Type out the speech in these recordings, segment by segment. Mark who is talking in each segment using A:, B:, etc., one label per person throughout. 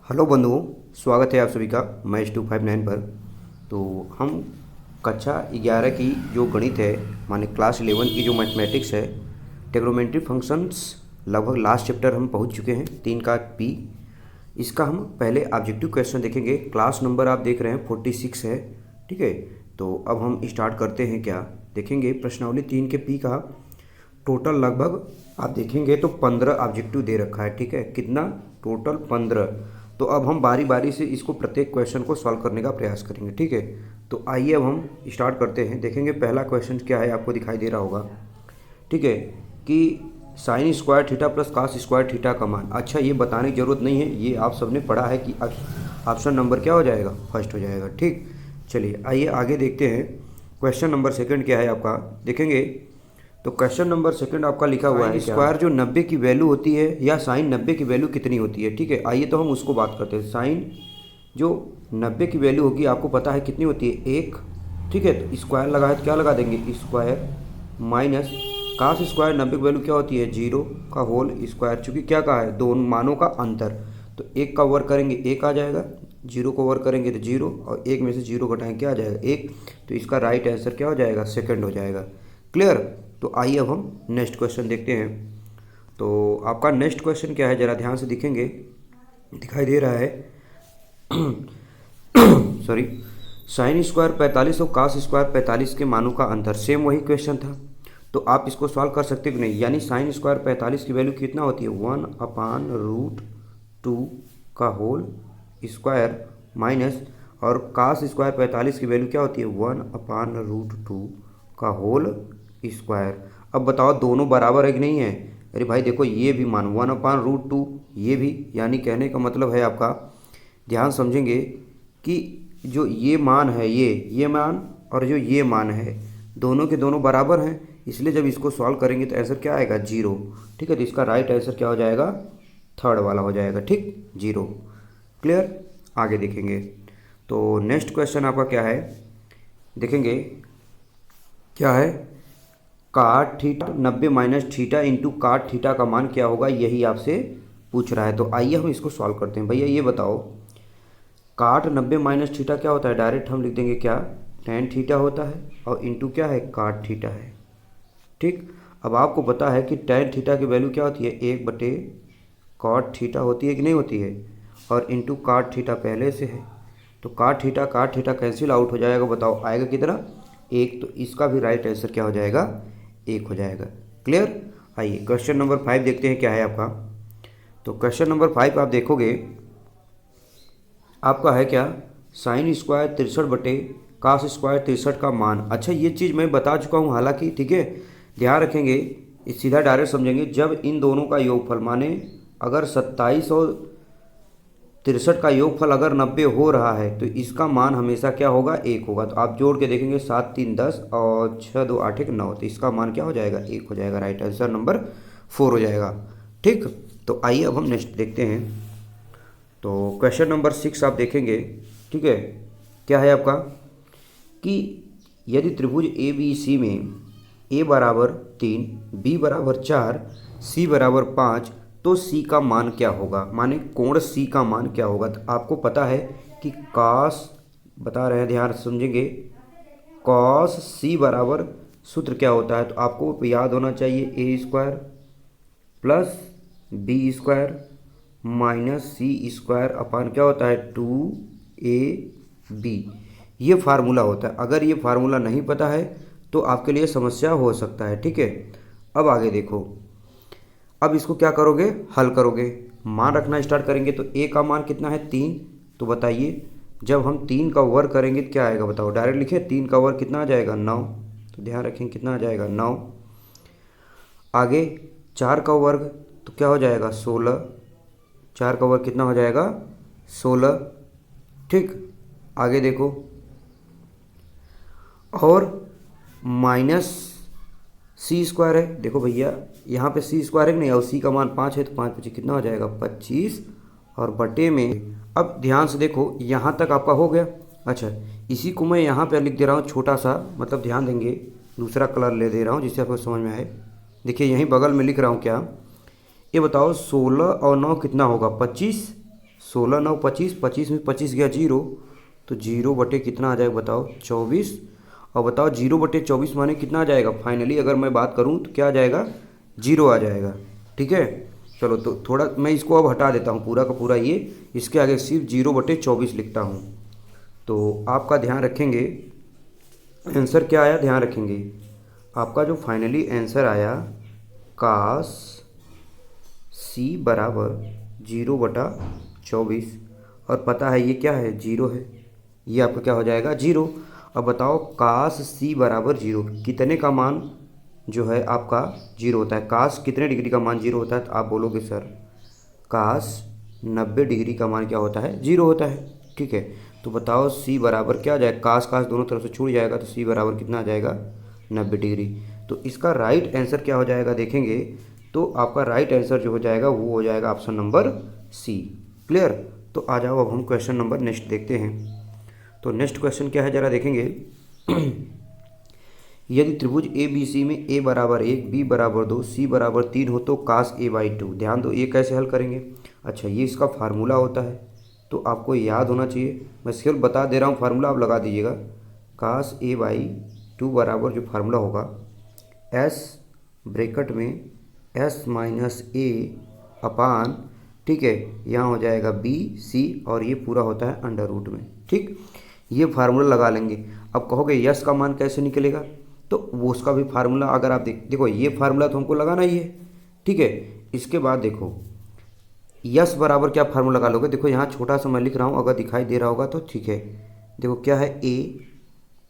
A: Hello बंधुओं, स्वागत है आप सभी का मैच 259 पर। तो हम कक्षा 11 की जो गणित है माने क्लास 11 की जो मैथमेटिक्स है, ट्रिग्नोमेट्री फंक्शंस, लगभग लास्ट चैप्टर हम पहुंच चुके हैं 3 का पी। इसका हम पहले ऑब्जेक्टिव क्वेश्चन देखेंगे। क्लास नंबर आप देख रहे हैं 46 है, ठीक है। तो अब हम स्टार्ट करते हैं। क्या देखेंगे? प्रश्नावली 3 के पी का टोटल लगभग आप देखेंगे तो 15 ऑब्जेक्टिव दे रखा है, ठीक है। कितना? टोटल 15। तो अब हम बारी बारी से इसको प्रत्येक क्वेश्चन को सॉल्व करने का प्रयास करेंगे, ठीक है। तो आइए अब हम स्टार्ट करते हैं। देखेंगे पहला क्वेश्चन क्या है, आपको दिखाई दे रहा होगा, ठीक है, कि sine square theta plus cos square theta का मान। अच्छा, ये बताने की जरूरत नहीं है, ये आप सबने पढ़ा है कि ऑप्शन नंबर क्या हो जाएगा? फर्स्ट हो जाएगा, ठीक। चलिए आइए आगे देखते हैं। क्वेश्चन नंबर सेकंड क्या है आपका, देखेंगे। तो क्वेश्चन नंबर सेकंड आपका लिखा हुआ है स्क्वायर जो 90 की वैल्यू होती है या साइन 90 की वैल्यू कितनी होती है, ठीक है। आइए तो हम उसको बात करते हैं। साइन जो 90 की वैल्यू होगी आपको पता है कितनी होती है? 1, ठीक है। तो स्क्वायर लगा है तो क्या लगा देंगे? स्क्वायर माइनस कास स्क्वायर 90 की वैल्यू क्या होती है? 0 का होल स्क्वायर। चूँकि क्या कहा है? दोनों मानों का अंतर। तो 1 का वर्ग करेंगे 1 आ जाएगा, 0 को वर्ग करेंगे तो 0, और 1 में से 0 घटाएंगे क्या आ जाएगा? 1। तो इसका राइट आंसर क्या हो जाएगा? सेकंड हो जाएगा। क्लियर? तो आइए अब हम नेक्स्ट क्वेश्चन देखते हैं। तो आपका नेक्स्ट क्वेश्चन क्या है, ज़रा ध्यान से दिखेंगे। दिखाई दे रहा है सॉरी, साइन स्क्वायर 45 और कास स्क्वायर 45 के मानों का अंतर। सेम वही क्वेश्चन था, तो आप इसको सॉल्व कर सकते कि नहीं। यानी साइन स्क्वायर 45 की वैल्यू कितना होती है? 1/√2 का होल स्क्वायर माइनस, और कास स्क्वायर 45 की वैल्यू क्या होती है? 1/√2 का होल स्क्वायर। अब बताओ दोनों बराबर है कि नहीं है? अरे भाई देखो, ये भी मान 1/√2, ये भी, यानी कहने का मतलब है आपका, ध्यान समझेंगे कि जो ये मान है, ये मान और जो ये मान है, दोनों के दोनों बराबर हैं। इसलिए जब इसको सॉल्व करेंगे तो आंसर क्या आएगा? 0, ठीक है। तो इसका राइट आंसर क्या हो जाएगा? थर्ड वाला हो जाएगा, ठीक, 0। क्लियर? आगे देखेंगे। तो नेक्स्ट क्वेश्चन आपका क्या है, देखेंगे क्या है। काट थीटा 90 माइनस थीटा इंटू काट थीटा का मान क्या होगा, यही आपसे पूछ रहा है। तो आइए हम इसको सॉल्व करते हैं। भैया ये बताओ, काट 90 माइनस थीटा क्या होता है? डायरेक्ट हम लिख देंगे क्या? टेन थीटा होता है, और इंटू क्या है? काट थीटा है, ठीक। अब आपको पता है कि टेन थीटा की वैल्यू क्या होती है? 1/कॉट थीटा होती है कि नहीं होती है? और इंटू काट थीटा पहले से है, तो काट थीटा कैंसिल आउट हो जाएगा। बताओ आएगा कितना? 1। तो इसका भी राइट आंसर क्या हो जाएगा? 1 हो जाएगा। क्लियर? आइए क्वेश्चन नंबर 5 देखते हैं क्या है आपका। तो क्वेश्चन नंबर 5 आप देखोगे, आपका है क्या? साइन स्क्वायर 63/कास स्क्वायर 63 का मान। अच्छा, ये चीज़ मैं बता चुका हूँ हालांकि, ठीक है। ध्यान रखेंगे, इस सीधा डायरेक्ट समझेंगे। जब इन दोनों का योगफल, माने अगर 27 और 63 का योगफल अगर 90 हो रहा है तो इसका मान हमेशा क्या होगा? 1 होगा। तो आप जोड़ के देखेंगे, 7 3 10 और 6 2 8 1 9, तो इसका मान क्या हो जाएगा? 1 हो जाएगा। राइट आंसर नंबर 4 हो जाएगा, ठीक। तो आइए अब हम नेक्स्ट देखते हैं। तो क्वेश्चन नंबर 6 आप देखेंगे, ठीक है। क्या है आपका कि यदि त्रिभुज ए बी सी में a बराबर 3, b बराबर 4, c बराबर 5, तो c का मान क्या होगा? माने कोण c का मान क्या होगा? तो आपको पता है कि cos, बता रहे हैं, ध्यान समझेंगे, cos c बराबर सूत्र क्या होता है? तो आपको याद होना चाहिए A square plus B square minus C square upon क्या होता है? 2ab। ये फार्मूला होता है। अगर ये फार्मूला नहीं पता है तो आपके लिए समस्या हो सकता है, ठीक है। अब आगे देखो, अब इसको क्या करोगे? हल करोगे, मान रखना स्टार्ट करेंगे। तो a का मान कितना है? 3। तो बताइए, जब हम 3 का वर्ग करेंगे तो क्या आएगा? बताओ, डायरेक्ट लिखे, 3 का वर्ग कितना आ जाएगा? 9। तो ध्यान रखेंगे कितना आ जाएगा? 9। आगे 4 का वर्ग तो क्या हो जाएगा? 16। 4 का वर्ग कितना हो जाएगा? 16, ठीक। आगे देखो, और माइनस सी स्क्वायर है। देखो भैया, यहाँ पे सी स्क्वायर है कि नहीं, और सी का मान 5 है, तो 5 5 कितना हो जाएगा? 25, और बटे में, अब ध्यान से देखो, यहाँ तक आपका हो गया। अच्छा, इसी को मैं यहाँ पे लिख दे रहा हूँ छोटा सा, मतलब ध्यान देंगे, दूसरा कलर ले दे रहा हूँ जिससे आपको समझ में आए। देखिए यहीं बगल में लिख रहा हूँ क्या, ये बताओ 16 और 9 कितना होगा? 25। 16 9 25, 25 में 25 गया 0, तो 0 बटे कितना आ जाएगा बताओ 24। और बताओ 0 बटे 24 माने कितना आ जाएगा, फाइनली अगर मैं बात करूँ तो क्या आ जाएगा 0 आ जाएगा। ठीक है, चलो तो थोड़ा मैं इसको अब हटा देता हूँ पूरा का पूरा, ये इसके आगे सिर्फ 0 बटे 24 लिखता हूँ। तो आपका ध्यान रखेंगे आंसर क्या आया, ध्यान रखेंगे आपका जो फाइनली आंसर आया कास सी बराबर 0 बटा 24, और पता है ये क्या है 0 है, ये आपका क्या हो जाएगा 0। अब बताओ कास सी बराबर 0 कितने का मान जो है आपका 0 होता है, कास कितने डिग्री का मान 0 होता है, तो आप बोलोगे सर कास 90 डिग्री का मान क्या होता है 0 होता है। ठीक है, तो बताओ सी बराबर क्या आ जाएगा, कास कास दोनों तरफ से छूट जाएगा, तो सी बराबर कितना आ जाएगा 90 डिग्री। तो इसका राइट आंसर क्या हो जाएगा देखेंगे, तो आपका राइट आंसर जो हो जाएगा वो हो जाएगा ऑप्शन नंबर सी। क्लियर, तो आ जाओ अब हम क्वेश्चन नंबर नेक्स्ट देखते हैं। तो नेक्स्ट क्वेश्चन क्या है ज़रा देखेंगे यदि त्रिभुज ए बी सी में ए बराबर 1, बी बराबर 2, सी बराबर 3 हो तो कास ए बाई 2। ध्यान दो ये कैसे हल करेंगे, अच्छा ये इसका फार्मूला होता है तो आपको याद होना चाहिए, मैं सिर्फ बता दे रहा हूँ फार्मूला आप लगा दीजिएगा। कास ए बाई 2 बराबर जो फार्मूला होगा एस ब्रैकेट में एस माइनस ए अपान, ठीक है यहाँ हो जाएगा बी सी, और ये पूरा होता है अंडर रूट में। ठीक, ये फार्मूला लगा लेंगे। अब कहोगे यस का मान कैसे निकलेगा, तो वो उसका भी फार्मूला अगर आप देखो ये फार्मूला तो हमको लगाना ही है। ठीक है, इसके बाद देखो यस बराबर क्या फार्मूला लगा लोगे, देखो यहाँ छोटा सा मैं लिख रहा हूँ अगर दिखाई दे रहा होगा तो ठीक है। देखो क्या है A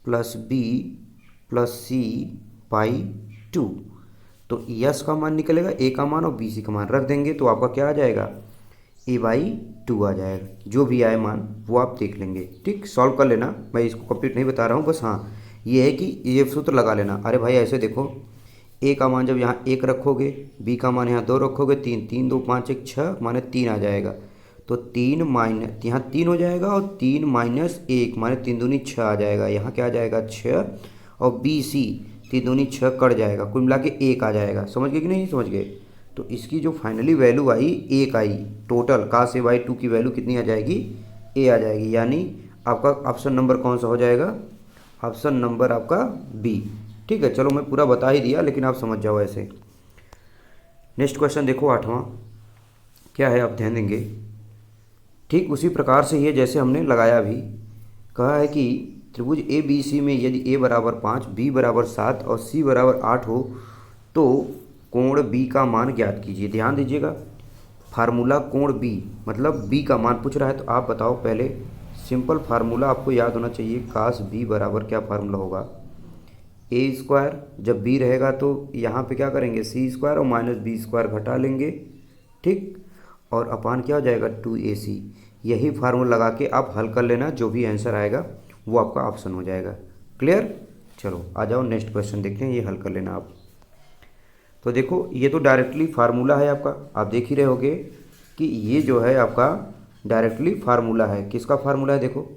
A: plus B plus C by 2, तो यस का मान निकलेगा ए का मान और बी सी का मान रख देंगे तो आपका क्या आ जाएगा ए बाई 2 आ जाएगा। जो भी आए मान वो आप देख लेंगे। ठीक, सॉल्व कर लेना, मैं इसको कंप्लीट नहीं बता रहा हूँ, बस हाँ ये है कि ये सूत्र लगा लेना। अरे भाई ऐसे देखो ए का मान जब यहाँ 1 रखोगे, बी का मान यहाँ 2 रखोगे, 3 3 2 5 1 6 माने 3 आ जाएगा, तो 3 माइनस यहाँ 3 हो जाएगा और 3 माइनस 1 माने 3 दूनी 6 आ जाएगा, यहाँ क्या आ जाएगा 6, और बी सी 3 दूनी 6 कट जाएगा, कुल मिला के 1 आ जाएगा। समझ गए कि नहीं समझ गए, तो इसकी जो फाइनली वैल्यू आई 1 आई, टोटल कास ए बाई 2 की वैल्यू कितनी आ जाएगी ए आ जाएगी, यानी आपका ऑप्शन नंबर कौन सा हो जाएगा, ऑप्शन नंबर आपका बी। ठीक है, चलो मैं पूरा बता ही दिया लेकिन आप समझ जाओ ऐसे। नेक्स्ट क्वेश्चन देखो 8वां क्या है, आप ध्यान देंगे ठीक उसी प्रकार से ये जैसे हमने लगाया अभी, कहा है कि त्रिभुज ए बी सी में यदि ए बराबर 5, बी बराबर 7 और सी बराबर 8 हो तो कोण बी का मान ज्ञात कीजिए। ध्यान दीजिएगा फार्मूला कोण बी मतलब बी का मान पूछ रहा है, तो आप बताओ पहले सिंपल फार्मूला आपको याद होना चाहिए, कास बी बराबर क्या फार्मूला होगा ए स्क्वायर, जब बी रहेगा तो यहाँ पे क्या करेंगे सी स्क्वायर और माइनस बी स्क्वायर घटा लेंगे। ठीक, और अपान क्या हो जाएगा 2ac। यही फार्मूला लगा के आप हल कर लेना, जो भी आंसर आएगा वो आपका ऑप्शन हो जाएगा। क्लियर, चलो आ जाओ नेक्स्ट क्वेश्चन देखते हैं, ये हल कर लेना आप। तो देखो ये तो डायरेक्टली फार्मूला है आपका, आप देख ही रहे होगे कि ये जो है आपका डायरेक्टली फार्मूला है। किसका फार्मूला है, देखो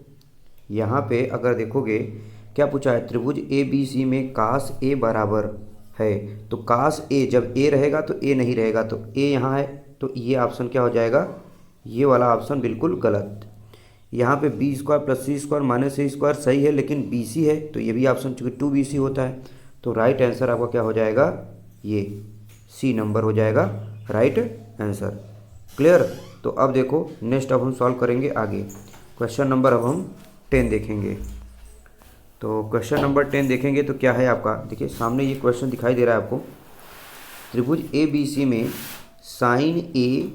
A: यहाँ पे अगर देखोगे क्या पूछा है, त्रिभुज ए बी सी में कास ए बराबर है, तो कास ए जब ए रहेगा तो ए नहीं रहेगा, तो ए यहाँ है, तो ये ऑप्शन क्या हो जाएगा, ये वाला ऑप्शन बिल्कुल गलत। यहाँ पे B square plus C square minus ए स्क्वायर सही है, लेकिन बी सी है तो ये भी ऑप्शन चूँकि 2bc होता है, तो राइट आंसर आपका क्या हो जाएगा, ये सी नंबर हो जाएगा राइट आंसर। क्लियर, तो अब देखो नेक्स्ट अब हम सॉल्व करेंगे आगे। क्वेश्चन नंबर अब हम 10 देखेंगे। तो क्वेश्चन नंबर 10 देखेंगे तो क्या है आपका, देखिए सामने ये क्वेश्चन दिखाई दे रहा है आपको, त्रिभुज ए बी सी में साइन ए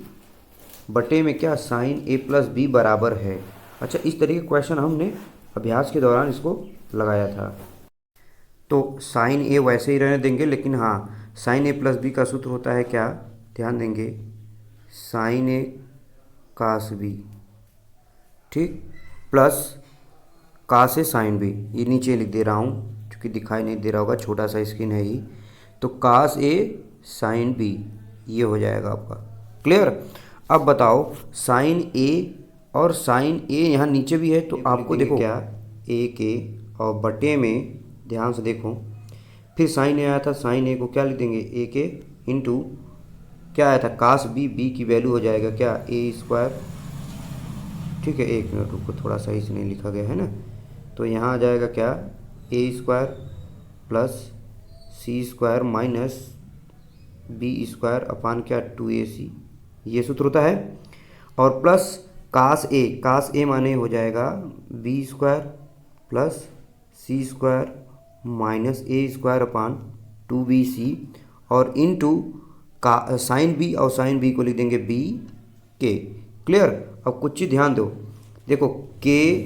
A: बटे में क्या साइन ए प्लस बी बराबर है। अच्छा, इस तरीके का क्वेश्चन हमने अभ्यास के दौरान इसको लगाया था, तो साइन ए वैसे ही रहने देंगे, लेकिन हाँ साइन ए प्लस बी का सूत्र होता है क्या, ध्यान देंगे साइन ए कास बी, ठीक, प्लस कास ए साइन बी, ये नीचे लिख दे रहा हूँ क्योंकि दिखाई नहीं दे रहा होगा, छोटा सा स्क्रीन है ही, तो कास ए साइन बी ये हो जाएगा आपका। क्लियर, अब बताओ साइन ए और साइन ए यहाँ नीचे भी है, तो आपको देखो क्या ए के और बटे में ध्यान से देखो, फिर साइन ए आया था, साइन ए को क्या लिख देंगे ए के इंटू क्या आया था कास बी, बी की वैल्यू हो जाएगा क्या ए स्क्वायर ठीक है, एक मिनट रुको, थोड़ा सही से नहीं लिखा गया है ना। तो यहाँ आ जाएगा क्या, A square plus C square minus B square upon क्या 2ac, ये सूत्र होता है। और प्लस कास ए माने हो जाएगा B square plus C square minus ए स्क्वायर अपान 2bc और इनटू का साइन बी, और साइन बी को लिख देंगे बी के। क्लियर। अब कुछ चीज़ ध्यान दो, देखो के,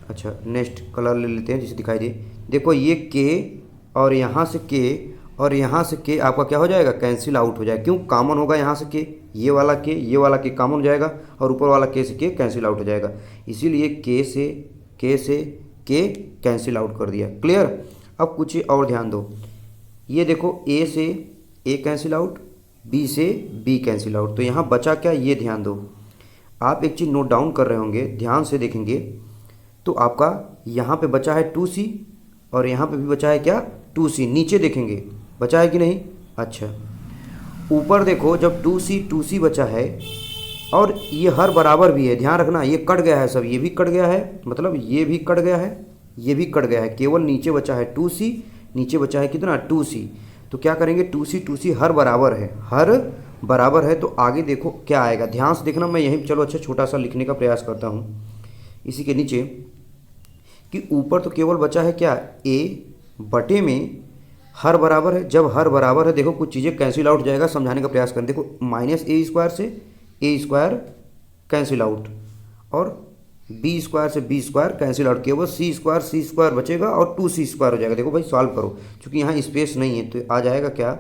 A: अच्छा नेक्स्ट कलर ले लेते हैं जिसे दिखाई दे। देखो ये के और यहाँ से के और यहाँ से के आपका क्या हो जाएगा, कैंसिल आउट हो जाएगा। क्यों, कॉमन होगा यहाँ से के, ये वाला के कॉमन हो जाएगा और ऊपर वाला के से के कैंसिल आउट हो जाएगा, इसीलिए के से के कैंसिल आउट कर दिया। क्लियर। अब कुछ और ध्यान दो, ये देखो ए से ए कैंसिल आउट, बी से बी कैंसिल आउट, तो यहाँ बचा क्या, ये ध्यान दो। आप एक चीज़ नोट डाउन कर रहे होंगे, ध्यान से देखेंगे तो आपका यहाँ पे बचा है 2c और यहाँ पे भी बचा है क्या 2c। नीचे देखेंगे बचा है कि नहीं, अच्छा ऊपर देखो, जब 2c बचा है और ये हर बराबर भी है, ध्यान रखना ये कट गया है सब, ये भी कट गया है, मतलब ये भी कट गया है, ये भी कट गया है, केवल नीचे बचा है 2c, नीचे बचा है कितना 2c। तो क्या करेंगे, 2c हर बराबर है, हर बराबर है, तो आगे देखो क्या आएगा, ध्यान से देखना। मैं यहीं चलो अच्छा छोटा सा लिखने का प्रयास करता हूँ इसी के नीचे, कि ऊपर तो केवल बचा है क्या a बटे में हर बराबर है। जब हर बराबर है देखो कुछ चीज़ें कैंसिल आउट जाएगा, समझाने का प्रयास करें। देखो माइनस ए स्क्वायर से ए स्क्वायर कैंसिल आउट और बी स्क्वायर से बी स्क्वायर कैंसिल आउट, केवल सी स्क्वायर बचेगा और 2c स्क्वायर हो जाएगा। देखो भाई सॉल्व करो, क्योंकि यहाँ स्पेस नहीं है तो आ जाएगा क्या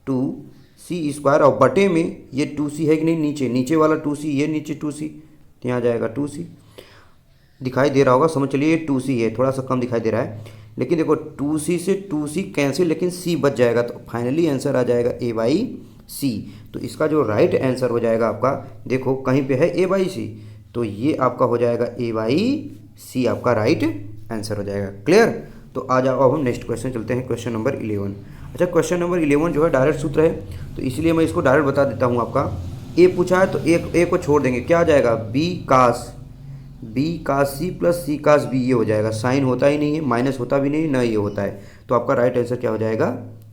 A: 2c स्क्वायर और बटे में ये 2c है कि नहीं, नीचे वाला 2c, ये नीचे 2c, तो यहाँ जाएगा 2c। दिखाई दे रहा होगा, समझ चलिए ये 2c है, थोड़ा सा कम दिखाई दे रहा है, लेकिन देखो 2c से 2c कैंसिल, लेकिन c बच जाएगा, तो फाइनली आंसर आ जाएगा a/c। तो इसका जो राइट आंसर हो जाएगा आपका, देखो कहीं पे है a/c, तो ये आपका हो जाएगा a/c, आपका राइट आंसर हो जाएगा। क्लियर। तो आ जाओ अब हम नेक्स्ट क्वेश्चन चलते हैं, क्वेश्चन नंबर 11। अच्छा क्वेश्चन नंबर 11 जो है डायरेक्ट सूत्र है, तो इसलिए मैं इसको डायरेक्ट बता देता हूँ। आपका ए पूछा है तो ए को छोड़ देंगे, क्या आ जाएगा बी कास सी प्लस सी कास बी, ये हो जाएगा। साइन होता ही नहीं है, माइनस होता भी नहीं, ना ये होता है, तो आपका राइट आंसर क्या हो जाएगा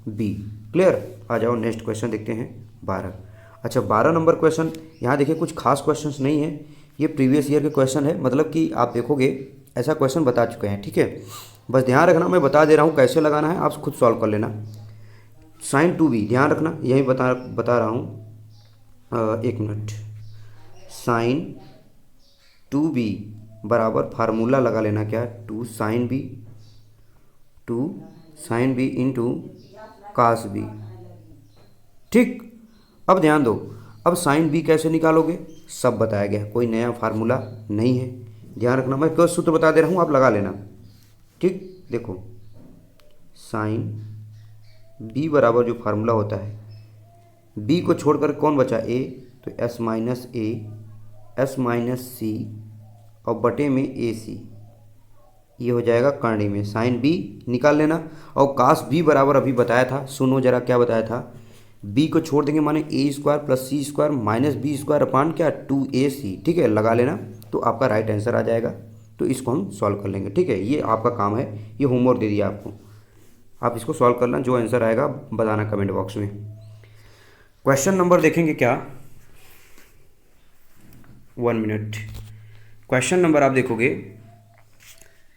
A: बी। क्लियर। आ जाओ नेक्स्ट क्वेश्चन देखते हैं 12। अच्छा 12 नंबर क्वेश्चन, यहाँ देखिए कुछ खास क्वेश्चंस नहीं है, ये प्रीवियस ईयर के क्वेश्चन है, मतलब कि आप देखोगे ऐसा क्वेश्चन बता चुके हैं। ठीक है, बस ध्यान रखना, मैं बता दे रहा हूँ कैसे लगाना है, आप खुद सॉल्व कर लेना। साइन 2b, ध्यान रखना यही बता रहा हूँ, एक मिनट। साइन 2b बराबर फार्मूला लगा लेना क्या, 2 sine B into cos B. ठीक। अब ध्यान दो, अब साइन बी कैसे निकालोगे सब बताया गया, कोई नया फार्मूला नहीं है, ध्यान रखना। मैं केवल सूत्र बता दे रहा हूँ, आप लगा लेना। ठीक। देखो साइन बी बराबर जो फार्मूला होता है, बी को छोड़कर कौन बचा a, तो s minus a s minus C और बटे में ac, ये हो जाएगा करणी में साइन बी निकाल लेना। और कास बी बराबर अभी बताया था, सुनो जरा क्या बताया था, b को छोड़ देंगे माने a square plus C square minus B square upon क्या 2ac। ठीक है, लगा लेना, तो आपका राइट आंसर आ जाएगा। तो इसको हम सॉल्व कर लेंगे। ठीक है, ये आपका काम है, ये होमवर्क दे दिया आपको, आप इसको सॉल्व करना, जो आंसर आएगा बताना कमेंट बॉक्स में। क्वेश्चन नंबर देखेंगे क्या, 1 मिनट। क्वेश्चन नंबर आप देखोगे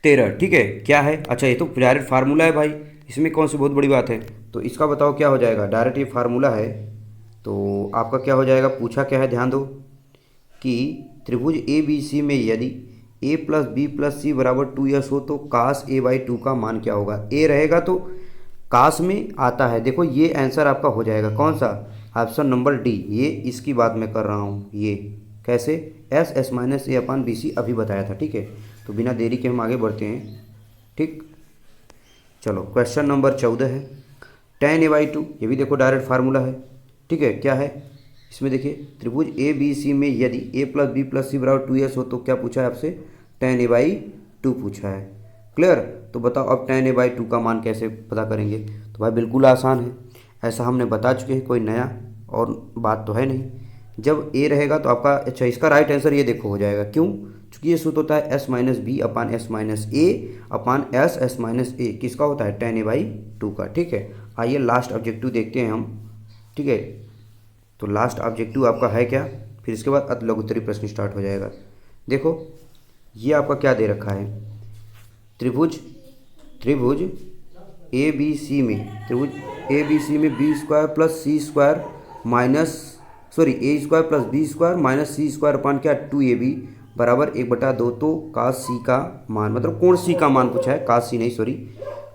A: 13। ठीक है, क्या है, अच्छा ये तो डायरेक्ट फार्मूला है भाई, इसमें कौन सी बहुत बड़ी बात है, तो इसका बताओ क्या हो जाएगा, डायरेक्ट ये फार्मूला है, तो आपका क्या हो जाएगा, पूछा क्या है ध्यान दो, कि त्रिभुज ए बी सी में यदि a प्लस बी प्लस सी बराबर 2s हो तो कास a/2 का मान क्या होगा। a रहेगा तो कास में आता है, देखो ये आंसर आपका हो जाएगा कौन सा, ऑप्शन नंबर डी। ये इसकी बात मैं कर रहा हूँ, ये कैसे, s माइनस ए अपान बी सी अभी बताया था। ठीक है, तो बिना देरी के हम आगे बढ़ते हैं। ठीक, चलो क्वेश्चन नंबर 14 है, tan a/2, ये भी देखो डायरेक्ट फार्मूला है। ठीक है, क्या है इसमें देखिए, त्रिभुज ए बी सी में यदि a प्लस बी प्लस सी बराबर 2s हो तो क्या पूछा है आपसे, tan a/2 पूछा है। क्लियर। तो बताओ अब tan a/2 का मान कैसे पता करेंगे, तो भाई बिल्कुल आसान है, ऐसा हमने बता चुके हैं, कोई नया और बात तो है नहीं। जब ए रहेगा तो आपका, अच्छा इसका राइट आंसर ये देखो हो जाएगा, क्यों? क्योंकि ये सूत्र होता है एस माइनस बी अपान एस माइनस ए अपान एस माइनस ए, किसका होता है? tan a/2 का। ठीक है, आइए लास्ट ऑब्जेक्टिव देखते हैं हम। ठीक है, तो लास्ट ऑब्जेक्टिव आपका है क्या, फिर इसके बाद अति लघुत्तरीय प्रश्न स्टार्ट हो जाएगा। देखो ये आपका क्या दे रखा है, त्रिभुज ए बी सी में, त्रिभुज ए बी सी में B square plus C square minus, sorry A square plus B square minus C square upon क्या, 2ab बराबर 1/2। तो कास सी का मान, मतलब कोण सी का मान पूछा है, कास सी नहीं, सॉरी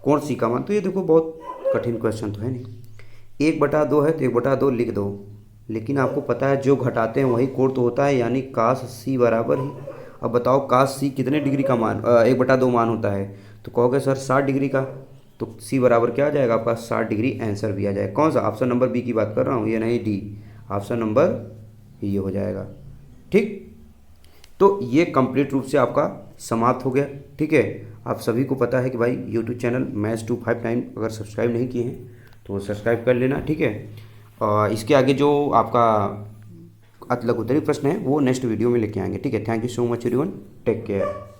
A: कोण सी का मान। तो ये देखो बहुत कठिन क्वेश्चन तो है नहीं, 1/2 है तो 1/2 लिख दो, लेकिन आपको पता है जो घटाते हैं वही कोण तो होता है, यानी कास सी बराबर ही। अब बताओ कास सी कितने डिग्री का मान, 1/2 मान होता है, तो कहोगे सर 60 डिग्री का, तो सी बराबर क्या आ जाएगा आपका, 60 डिग्री आंसर भी आ जाएगा। कौन सा? ऑप्शन नंबर बी की बात कर रहा हूँ, ये नहीं डी, ऑप्शन नंबर ये हो जाएगा। ठीक, तो ये कंप्लीट रूप से आपका समाप्त हो गया। ठीक है, आप सभी को पता है कि भाई यूट्यूब चैनल मैथ्स 259 अगर सब्सक्राइब नहीं किए हैं तो सब्सक्राइब कर लेना। ठीक है, और इसके आगे जो आपका अति लघुत्तरीय प्रश्न है वो नेक्स्ट वीडियो में लेके आएंगे। ठीक है, thank you so much everyone, take care.